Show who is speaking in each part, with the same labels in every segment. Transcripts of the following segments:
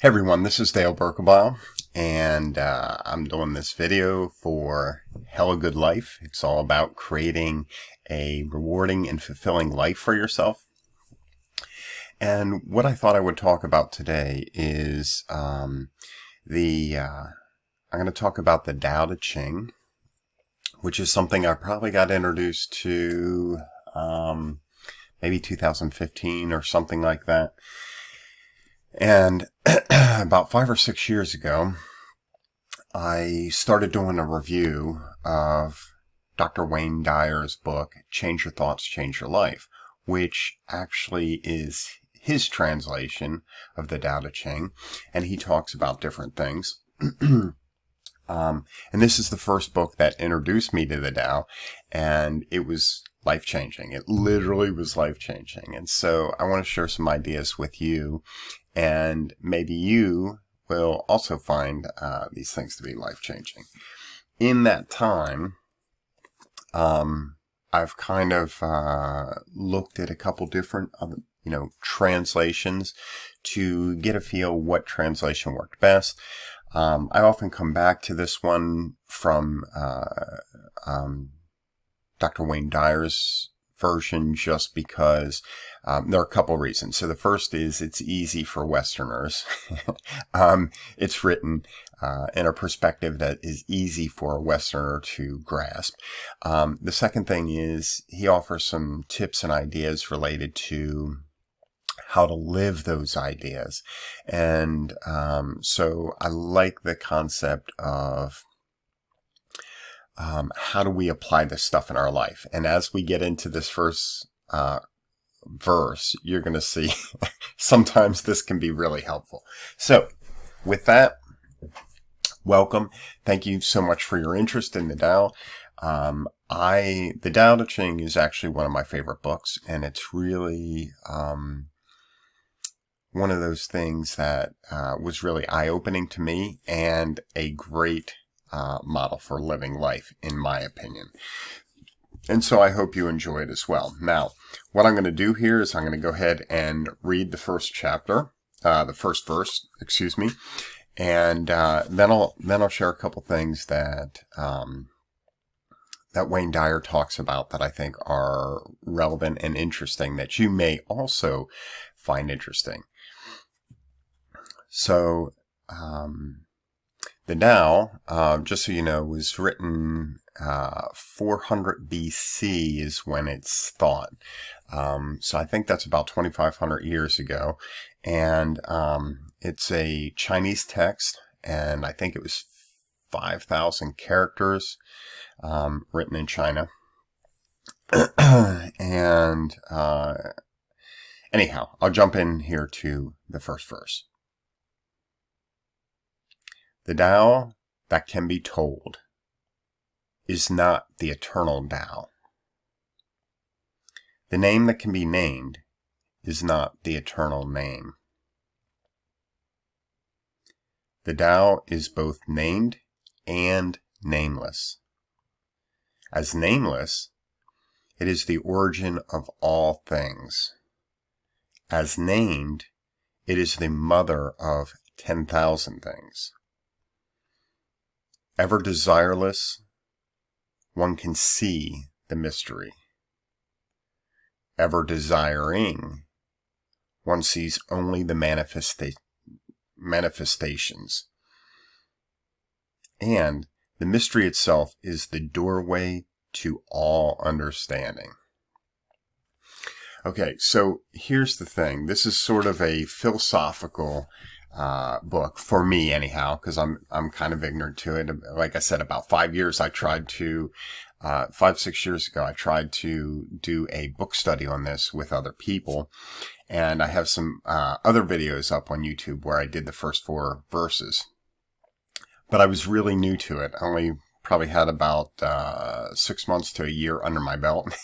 Speaker 1: Hey everyone, this is Dale Berkebile, and I'm doing this video for Hella Good Life. It's all about creating a rewarding and fulfilling life for yourself. And what I thought I would talk about today is I'm going to talk about the Tao Te Ching, which is something I probably got introduced to maybe 2015 or something like that. And about 5 or 6 years ago, I started doing a review of Dr. Wayne Dyer's book, Change Your Thoughts, Change Your Life, which actually is his translation of the Tao Te Ching, and he talks about different things. And this is the first book that introduced me to the Tao, and it was life-changing. It literally was life-changing. And so I want to share some ideas with you, and maybe you will also find these things to be life-changing. In that time, I've kind of looked at a couple different translations to get a feel what translation worked best. I often come back to this one from Dr. Wayne Dyer's version just because there are a couple reasons. So the first is it's easy for Westerners. It's written in a perspective that is easy for a Westerner to grasp. The second thing is he offers some tips and ideas related to how to live those ideas. And so I like the concept of how do we apply this stuff in our life. And as we get into this first verse, you're going to see sometimes this can be really helpful. So with that, welcome. Thank you so much for your interest in the Tao. The Tao Te Ching is actually one of my favorite books, and it's really one of those things that was really eye-opening to me and a great model for living life, in my opinion. And so I hope you enjoy it as well. Now, what I'm going to do here is I'm going to go ahead and read the first chapter, the first verse, excuse me, and then I'll share a couple things that that Wayne Dyer talks about that I think are relevant and interesting that you may also find interesting. So, the Tao, just so you know, was written 400 BC is when it's thought. So I think that's about 2,500 years ago. And it's a Chinese text, and I think it was 5,000 characters written in China. And anyhow, I'll jump in here to the first verse. The Tao that can be told is not the eternal Tao. The name that can be named is not the eternal name. The Tao is both named and nameless. As nameless, it is the origin of all things. As named, it is the mother of 10,000 things. Ever desireless, one can see the mystery. Ever desiring, one sees only the manifestations. And the mystery itself is the doorway to all understanding. Okay, so here's the thing. This is sort of a philosophical book for me, anyhow, because I'm kind of ignorant to it. Like I said, about 5 years, 6 years ago, I tried to do a book study on this with other people, and I have some other videos up on YouTube where I did the first 4 verses. But I was really new to it. I only probably had about 6 months to a year under my belt,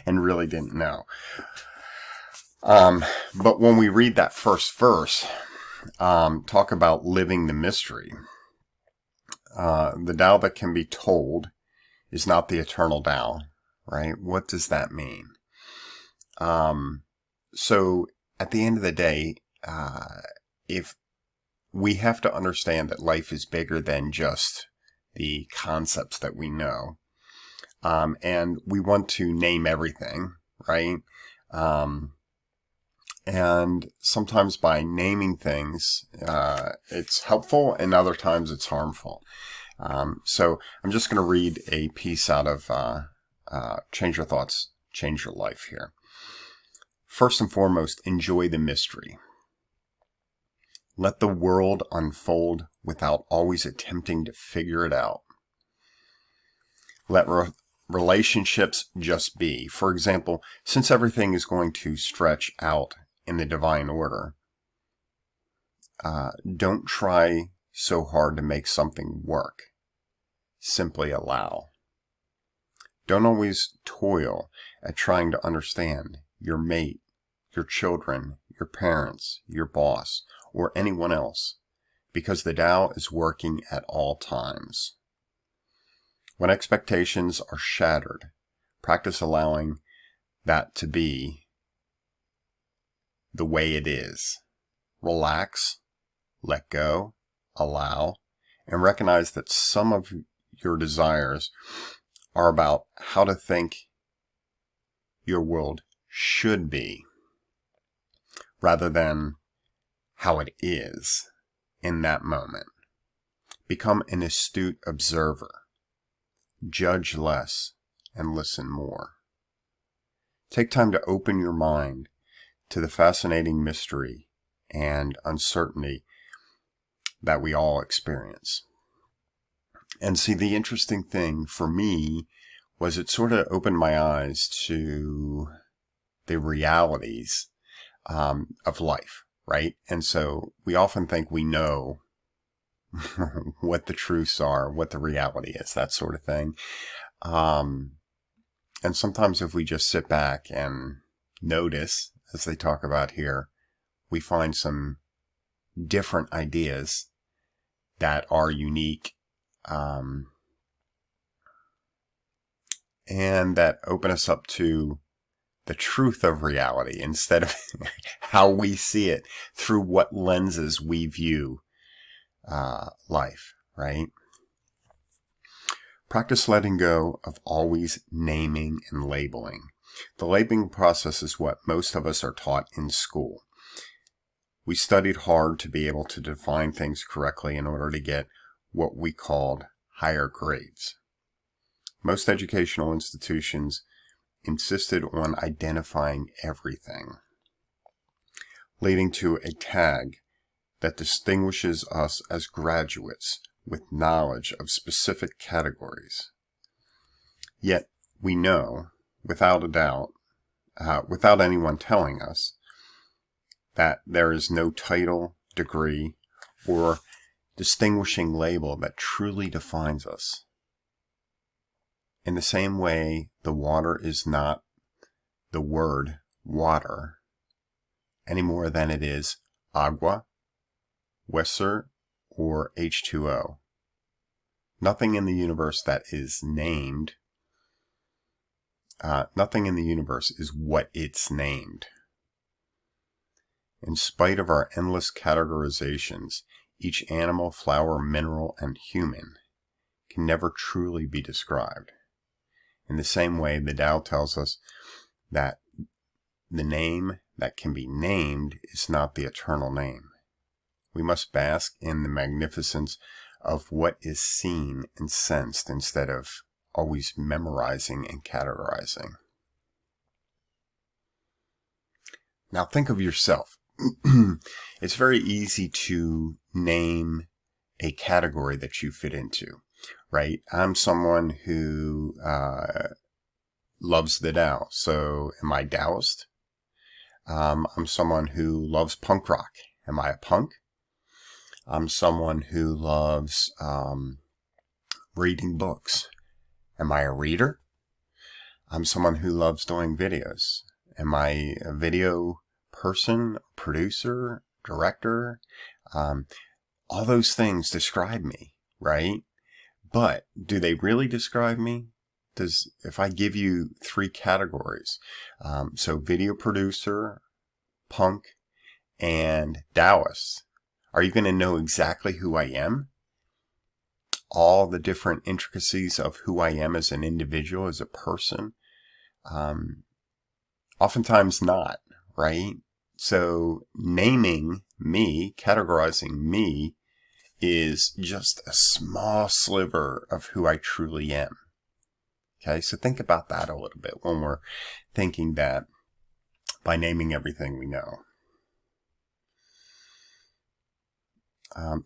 Speaker 1: and really didn't know. But when we read that first verse, talk about living the mystery. The Tao that can be told is not the eternal Tao, right? What does that mean? So at the end of the day, if we have to understand that life is bigger than just the concepts that we know. And we want to name everything, right? And sometimes by naming things, it's helpful, and other times it's harmful. So I'm just going to read a piece out of Change Your Thoughts, Change Your Life here. First and foremost, enjoy the mystery. Let the world unfold without always attempting to figure it out. Let relationships just be. For example, since everything is going to stretch out in the divine order, don't try so hard to make something work. Simply allow. Don't always toil at trying to understand your mate, your children, your parents, your boss, or anyone else, because the Tao is working at all times. When expectations are shattered, practice allowing that to be the way it is. Relax, let go, allow, and recognize that some of your desires are about how to think your world should be, rather than how it is in that moment. Become an astute observer. Judge less and listen more. Take time to open your mind to the fascinating mystery and uncertainty that we all experience. And see, the interesting thing for me was it sort of opened my eyes to the realities of life, right? And so we often think we know what the truths are, what the reality is, that sort of thing. And sometimes if we just sit back and notice, as they talk about here, we find some different ideas that are unique, and that open us up to the truth of reality instead of how we see it through what lenses we view life, right? Practice letting go of always naming and labeling. The labeling process is what most of us are taught in school. We studied hard to be able to define things correctly in order to get what we called higher grades. Most educational institutions insisted on identifying everything, leading to a tag that distinguishes us as graduates with knowledge of specific categories. Yet we know, without a doubt, without anyone telling us, that there is no title, degree, or distinguishing label that truly defines us. In the same way, the water is not the word water any more than it is agua, Weser, or H2O. Nothing in the universe that is named, nothing in the universe is what it's named. In spite of our endless categorizations, each animal, flower, mineral, and human can never truly be described. In the same way, the Tao tells us that the name that can be named is not the eternal name. We must bask in the magnificence of what is seen and sensed instead of always memorizing and categorizing. Now think of yourself. It's very easy to name a category that you fit into, right? I'm someone who loves the Tao. So am I Taoist? I'm someone who loves punk rock. Am I a punk? I'm someone who loves reading books. Am I a reader? I'm someone who loves doing videos. Am I a video person, producer, director? All those things describe me, right? But do they really describe me? If I give you 3 categories, so video producer, punk, and Taoist, Are you going to know exactly who I am? All the different intricacies of who I am as an individual, as a person? Oftentimes not, right? So naming me, categorizing me, is just a small sliver of who I truly am. Okay, so think about that a little bit when we're thinking that by naming everything we know.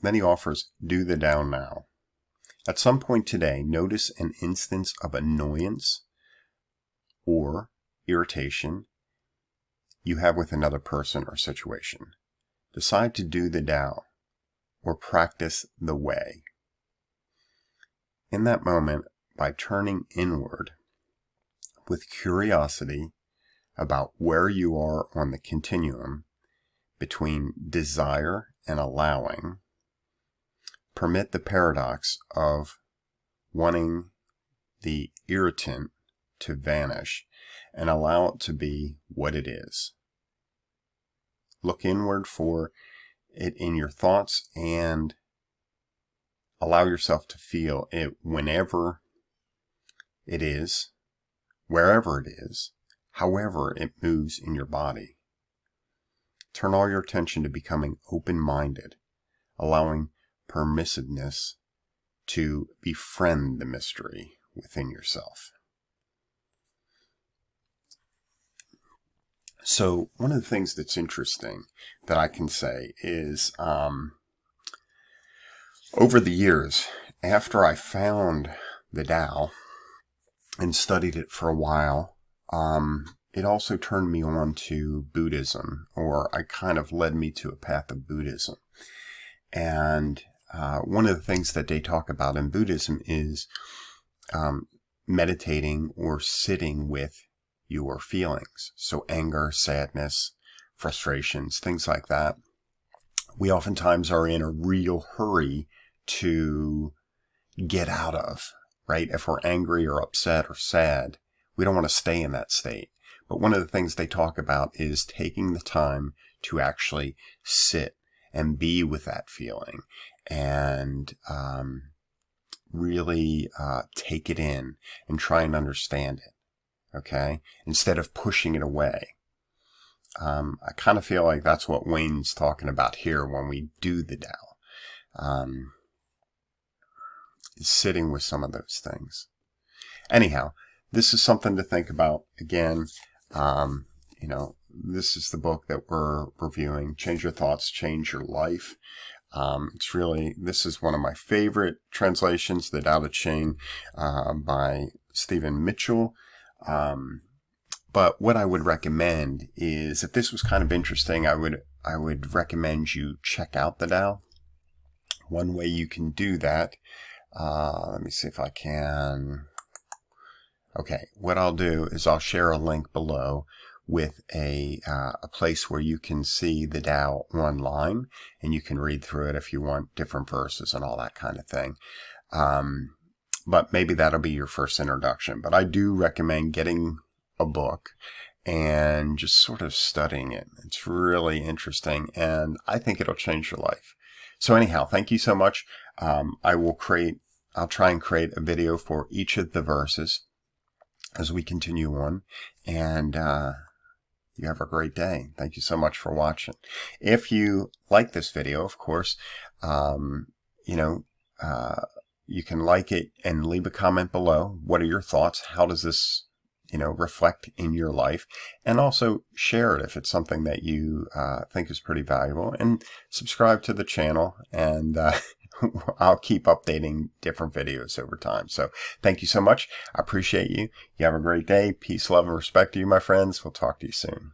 Speaker 1: Then he offers, do the Tao now. At some point today, notice an instance of annoyance or irritation you have with another person or situation. Decide to do the Tao or practice the way. In that moment, by turning inward with curiosity about where you are on the continuum between desire and allowing, permit the paradox of wanting the irritant to vanish and allow it to be what it is. Look inward for it in your thoughts and allow yourself to feel it whenever it is, wherever it is, however it moves in your body. Turn all your attention to becoming open-minded, allowing permissiveness to befriend the mystery within yourself. So one of the things that's interesting that I can say is over the years, after I found the Tao and studied it for a while, it also turned me on to Buddhism, or I kind of led me to a path of Buddhism. And one of the things that they talk about in Buddhism is meditating or sitting with your feelings. So anger, sadness, frustrations, things like that. We oftentimes are in a real hurry to get out of, right? If we're angry or upset or sad, we don't want to stay in that state. But one of the things they talk about is taking the time to actually sit and be with that feeling and really take it in and try and understand it. Okay, instead of pushing it away. I kind of feel like that's what Wayne's talking about here when we do the Tao. Is sitting with some of those things. Anyhow, this is something to think about. Again, this is the book that we're reviewing. Change Your Thoughts, Change Your Life. This is one of my favorite translations, the Tao Te Ching by Stephen Mitchell. But what I would recommend is, if this was kind of interesting, I would recommend you check out the Tao. One way you can do that, let me see if I can. Okay, what I'll do is I'll share a link below with a place where you can see the Tao online, and you can read through it if you want different verses and all that kind of thing. But maybe that'll be your first introduction. But I do recommend getting a book and just sort of studying it. It's really interesting, and I think it'll change your life. So anyhow, thank you so much. I'll try and create a video for each of the verses as we continue on. And you have a great day. Thank you so much for watching. If you like this video, of course, you can like it and leave a comment below. What are your thoughts? How does this, reflect in your life? And also share it if it's something that you think is pretty valuable. And subscribe to the channel, and I'll keep updating different videos over time. So thank you so much. I appreciate you. You have a great day. Peace, love, and respect to you, my friends. We'll talk to you soon.